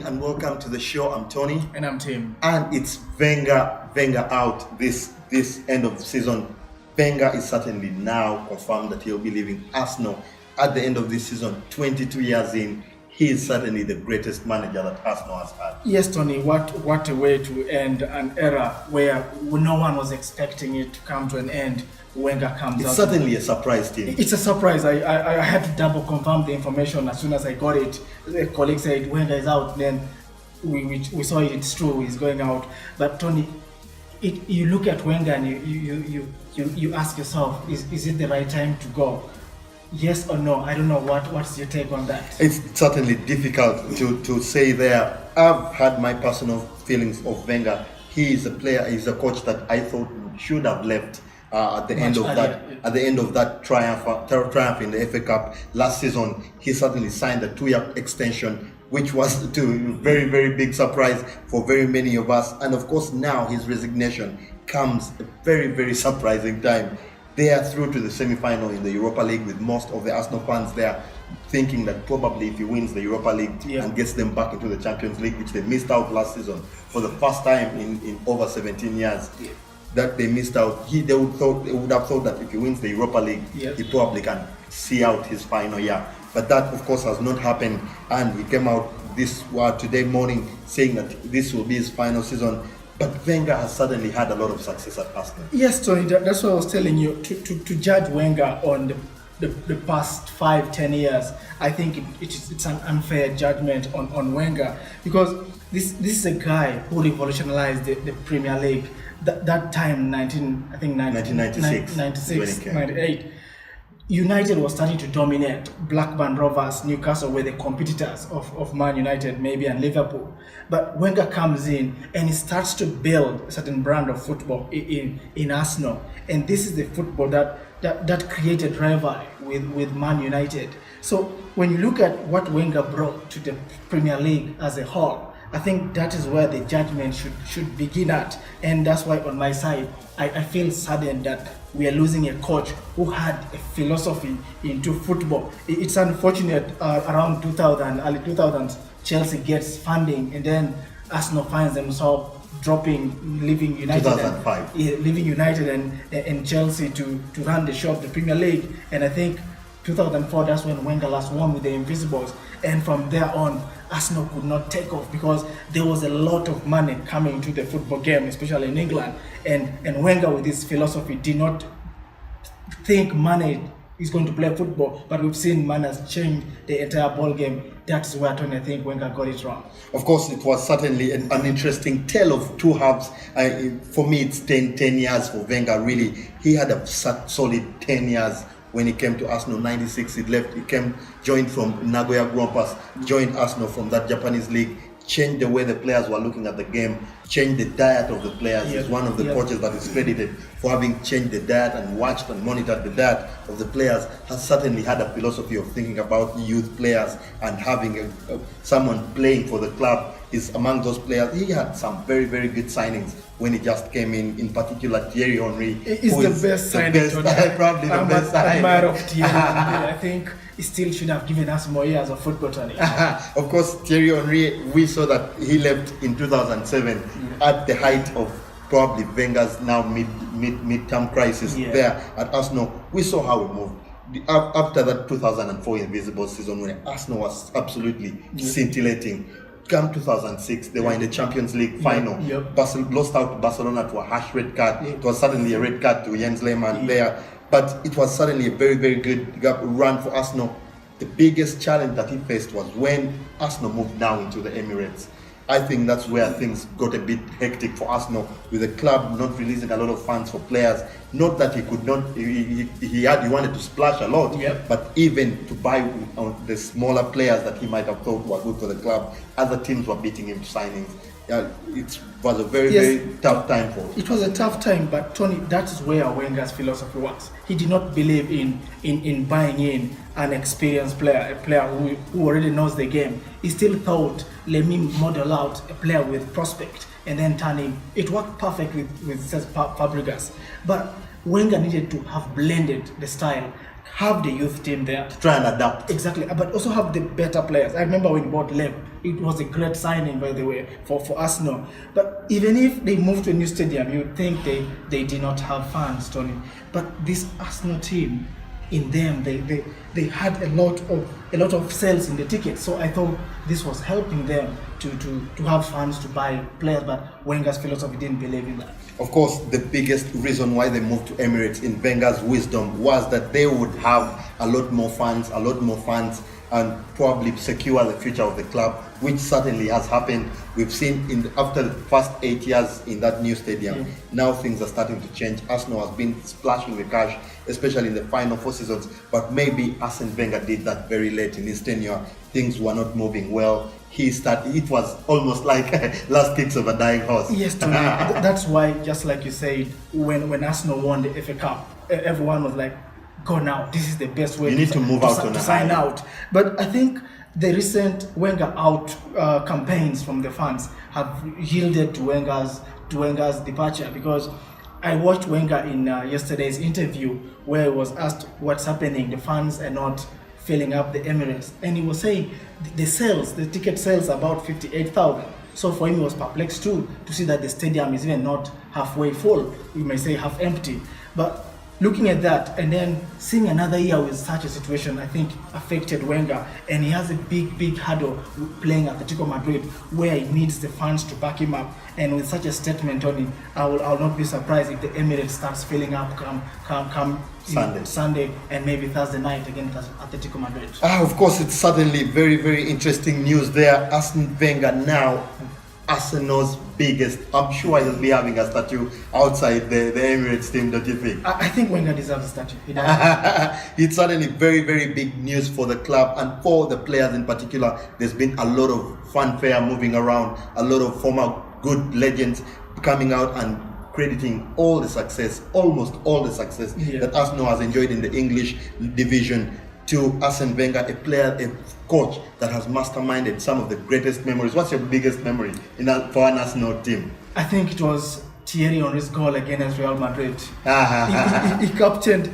and welcome to the show. I'm Tony. And I'm Tim. And it's Wenger out this end of the season. Wenger is certainly now confirmed that he'll be leaving Arsenal at the end of this season. 22 years in, he is certainly the greatest manager that Arsenal has had. Yes, Tony, what a way to end an era where no one was expecting it to come to an end. Wenger comes out. It's certainly a surprise team. It's a surprise. I had to double confirm the information as soon as I got it. A colleague said Wenger is out. Then we saw it. It's true. He's going out. But Tony, you look at Wenger and you ask yourself, is it the right time to go? Yes or no? I don't know. What's your take on that? It's certainly difficult to say there. I've had my personal feelings of Wenger. He is a player. He's a coach that I thought should have left. At the end of that triumph in the FA Cup last season, he certainly signed a 2-year extension, which was a very, very big surprise for very many of us. And of course, now his resignation comes a very, very surprising time. They are through to the semi-final in the Europa League, with most of the Arsenal fans there thinking that probably if he wins the Europa League and gets them back into the Champions League, which they missed out last season for the first time in over 17 years. That they missed out. They would have thought that if he wins the Europa League, he probably can see out his final year. But that, of course, has not happened. And he came out today morning saying that this will be his final season. But Wenger has suddenly had a lot of success at Arsenal. Yes, Tony, that's what I was telling you. To judge Wenger on the past 5-10 years, I think it's an unfair judgment on Wenger, because this is a guy who revolutionized the Premier League. That time, 1996, 98, United was starting to dominate. Blackburn Rovers, Newcastle were the competitors of Man United, maybe, and Liverpool. But Wenger comes in and he starts to build a certain brand of football in Arsenal. And this is the football that created rivalry with Man United. So when you look at what Wenger brought to the Premier League as a whole, I think that is where the judgment should begin at. And that's why on my side, I feel saddened that we are losing a coach who had a philosophy into football. It's unfortunate around 2000, early 2000s, Chelsea gets funding and then Arsenal finds themselves leaving United. 2005. Leaving United and Chelsea to run the show of the Premier League. And I think 2004, that's when Wenger last won with the Invisibles. And from there on, Arsenal could not take off because there was a lot of money coming to the football game, especially in England. And Wenger, with his philosophy, did not think money is going to play football. But we've seen money has changed the entire ball game. That's where I think Wenger got it wrong. Of course, it was certainly an interesting tale of two halves. For me, it's 10 years for Wenger, really. He had a solid 10 years. When he came to Arsenal, 96, he left. He joined from Nagoya Grampus, joined Arsenal from that Japanese league, changed the way the players were looking at the game, changed the diet of the players. He's one of the coaches that is credited for having changed the diet and watched and monitored the diet of the players. Has certainly had a philosophy of thinking about youth players and having someone playing for the club is among those players. He had some very, very good signings when he just came in particular Thierry Henry. He's the best signing. Probably the best signing. I'm of Thierry Henry. I think he still should have given us more years of football, Tony. Of course, Thierry Henry, we saw that he left in 2007 at the height of probably Wenger's now mid-term crisis there at Arsenal. We saw how he moved. After that 2004 Invisible season, when Arsenal was absolutely scintillating, come 2006, they were in the Champions League final. Lost out to Barcelona to a harsh red card. It was suddenly a red card to Jens Lehmann there. But it was suddenly a very, very good run for Arsenal. The biggest challenge that he faced was when Arsenal moved now into the Emirates. I think that's where things got a bit hectic for Arsenal, with the club not releasing a lot of funds for players. Not that he could not, he wanted to splash a lot, but even to buy the smaller players that he might have thought were good for the club, other teams were beating him to signings. It was a very, very tough time for him. It was a tough time, but Tony, that is where Wenger's philosophy was. He did not believe in buying in an experienced player, a player who already knows the game. He still thought, let me model out a player with prospect and then turn him. It worked perfect with Fabregas. But Wenger needed to have blended the style, have the youth team there. Try and adapt. Exactly, but also have the better players. I remember when he bought Lev, it was a great signing, by the way, for Arsenal. But even if they moved to a new stadium, you'd think they did not have fans, Tony. But this Arsenal team, in them, they had a lot of sales in the tickets. So I thought this was helping them to have fans to buy players. But Wenger's philosophy didn't believe in that. Of course, the biggest reason why they moved to Emirates in Wenger's wisdom was that they would have a lot more fans, and probably secure the future of the club, which certainly has happened. We've seen after the first 8 years in that new stadium, now things are starting to change. Arsenal has been splashing the cash, especially in the final 4 seasons, but maybe Arsene Wenger did that very late in his tenure. Things were not moving well. It was almost like last kicks of a dying horse. Yes, Tony. That's why, just like you said, when Arsenal won the FA Cup, everyone was like, go now. This is the best way. You need to move out to sign out. But I think the recent Wenger out campaigns from the fans have yielded to Wenger's departure, because I watched Wenger in yesterday's interview where he was asked what's happening. The fans are not filling up the Emirates, and he was saying the ticket sales are about 58,000. So for him, he was perplexed too to see that the stadium is even not halfway full. You may say half empty, but looking at that and then seeing another year with such a situation, I think affected Wenger, and he has a big hurdle playing Atletico Madrid where he needs the fans to back him up. And with such a statement, Tony, I'll not be surprised if the Emirates starts filling up come Sunday and maybe Thursday night against Atletico Madrid. Of course, it's certainly very interesting news there. Arsene Wenger now Arsenal's biggest. I'm sure he'll be having a statue outside the Emirates team, don't you think? I think Wenger deserves a statue. He does. It's certainly very big news for the club and for the players in particular. There's been a lot of fanfare moving around, a lot of former good legends coming out and crediting almost all the success that Arsenal has enjoyed in the English division to Arsene Wenger, a player, a coach that has masterminded some of the greatest memories. What's your biggest memory for an Arsenal team? I think it was Thierry Henry's goal against Real Madrid. He captained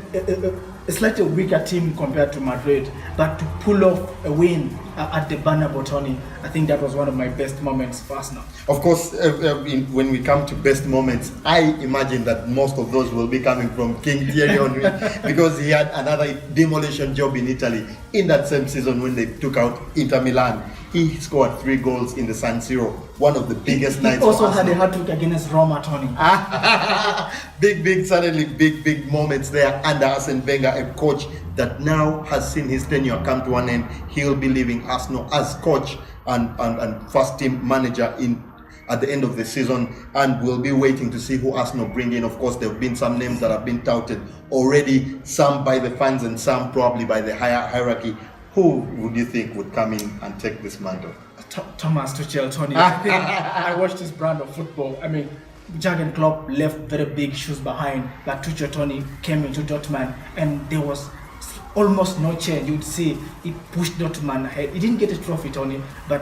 a slightly weaker team compared to Madrid, but to pull off a win at the Bernabeu, Tony, I think that was one of my best moments for Arsenal. Of course, when we come to best moments, I imagine that most of those will be coming from King Thierry Henry because he had another demolition job in Italy in that same season when they took out Inter Milan. He scored 3 goals in the San Siro, one of the biggest nights. He also had a hat-trick against Roma, Tony. Certainly big moments there under Arsene Wenger, a coach that now has seen his tenure come to an end. He'll be leaving Arsenal as coach and first team manager at the end of the season, and we'll be waiting to see who Arsenal bring in. Of course, there have been some names that have been touted already, some by the fans and some probably by the higher hierarchy. Who would you think would come in and take this mantle? Thomas Tuchel, Tony. I watched this brand of football. I mean, Jurgen Klopp left very big shoes behind, but Tuchel, Tony, came into Dortmund and there was almost no change. You'd see he pushed Dortmund ahead. He didn't get a trophy, Tony, but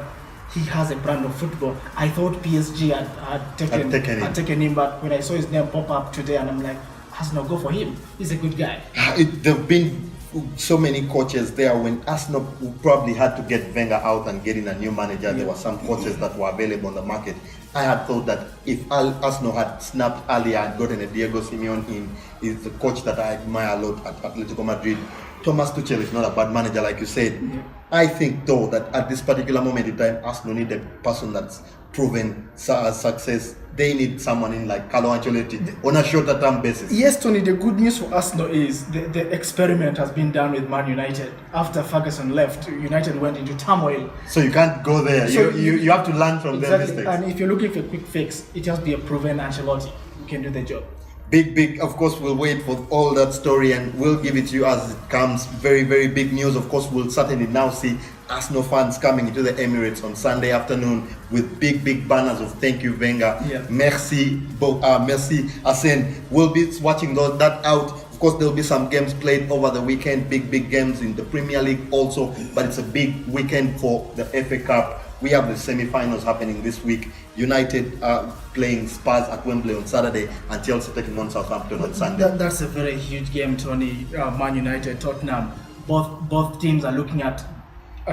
he has a brand of football. I thought PSG had taken him, but when I saw his name pop up today, and I'm like, Arsenal, go for him. He's a good guy. There've been so many coaches there. When Arsenal probably had to get Wenger out and get in a new manager, there were some coaches that were available on the market. I had thought that if Arsenal had snapped earlier and gotten a Diego Simeone in, is the coach that I admire a lot at Atletico Madrid. Thomas Tuchel is not a bad manager, like you said. I think though that at this particular moment in time, Arsenal need a person that's proven success. They need someone in like Carlo Ancelotti on a shorter term basis. Yes, Tony, the good news for Arsenal is the experiment has been done with Man United. After Ferguson left, United went into turmoil. So you can't go there. So you have to learn from their mistakes. And if you're looking for a quick fix, it has to be a proven Ancelotti who can do the job. Big, of course, we'll wait for all that story and we'll give it to you as it comes. Very big news. Of course, we'll certainly now see Arsenal fans coming into the Emirates on Sunday afternoon with big banners of thank you, Wenger. Merci, Arsene. We'll be watching that out. Of course, there'll be some games played over the weekend, big games in the Premier League also, but it's a big weekend for the FA Cup. we have the semi-finals happening this week. United playing Spurs at Wembley on Saturday, and Chelsea taking on Southampton on Sunday. That's a very huge game, Tony. Man United, Tottenham. Both teams are looking at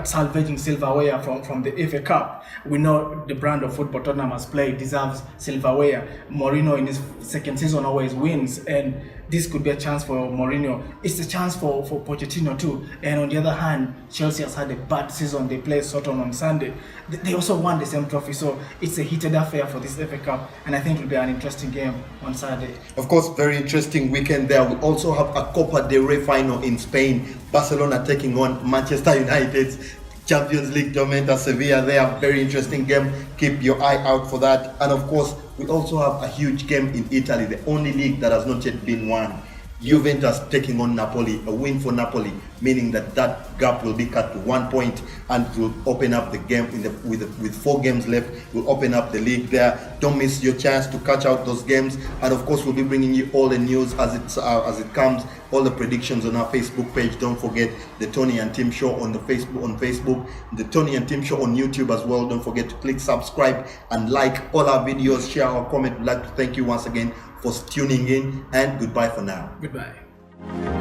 salvaging silverware from the FA Cup. We know the brand of football Tottenham has played deserves silverware. Mourinho in his second season always wins, and this could be a chance for Mourinho. It's a chance for Pochettino too. And on the other hand, Chelsea has had a bad season. They play Soton on Sunday. They also won the same trophy, so it's a heated affair for this FA Cup, and I think it will be an interesting game on Saturday. Of course, very interesting weekend there. We also have a Copa del Rey final in Spain. Barcelona taking on Manchester United's Champions League tormentor Sevilla. They are very interesting game. Keep your eye out for that. And of course, we also have a huge game in Italy, the only league that has not yet been won. Juventus taking on Napoli, a win for Napoli, meaning that gap will be cut to 1 point, and will open up the game with 4 games left. Will open up the league there. Don't miss your chance to catch out those games, and of course we'll be bringing you all the news as it comes, all the predictions on our Facebook page. Don't forget the Tonny and Tim show on Facebook, the Tonny and Tim show on YouTube as well. Don't forget to click subscribe and like all our videos, share or comment. We'd like to thank you once again for tuning in, and goodbye for now. Goodbye.